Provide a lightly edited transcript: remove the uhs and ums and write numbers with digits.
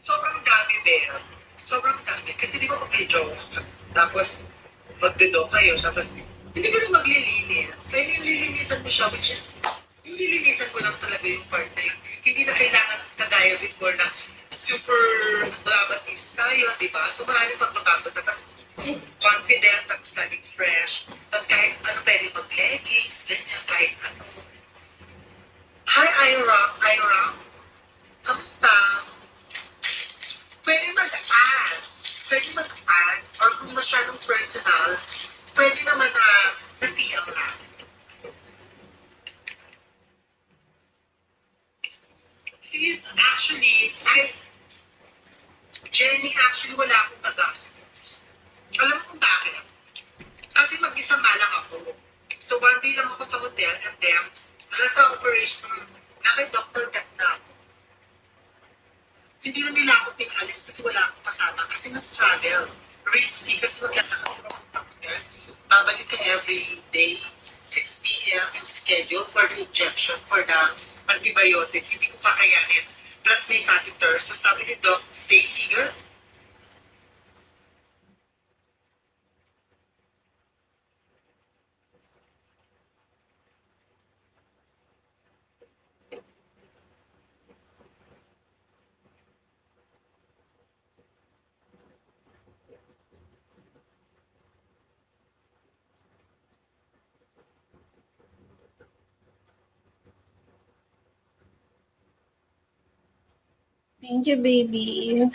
Sobrang dami, Bea. Sobrang dami. Kasi di ba pag may jowa ka, tapos magdodo kayo, tapos hindi ka na maglilinis. Dahil yung lilinisan mo siya, which is, yung lilinisan mo lang talaga yung part na yun. Hindi na kailangan kagaya before na super glamatives tayo, di ba? So maraming pagbabago. Tapos confident, tapos laging fresh. Tapos kahit ano, pwede mag-leggings, ganyan, kahit ano. Hi, Ira. Ira. Kamusta? Pwede mag-ask. Pwede mag-ask. Or kung masyadong personal, pwede naman na PM lang. Sis, actually, Jenny, actually, wala akong nagastos. Alam mo kung bakit? Kasi mag-isa nga lang ako. So, one day lang ako sa hotel and then, nasa operation, naka-doctor vet na ako. Hindi na nila ako pinalis kasi wala akong kasama. Kasi nga struggle. Risky kasi maglalakad ako ng hotel. Babalik ka every day, 6 p.m. yung schedule for the injection, for the antibiotic. Hindi ko kakayanin. Plus may catheter. So sabi ni Doc, stay here. Thank you, baby.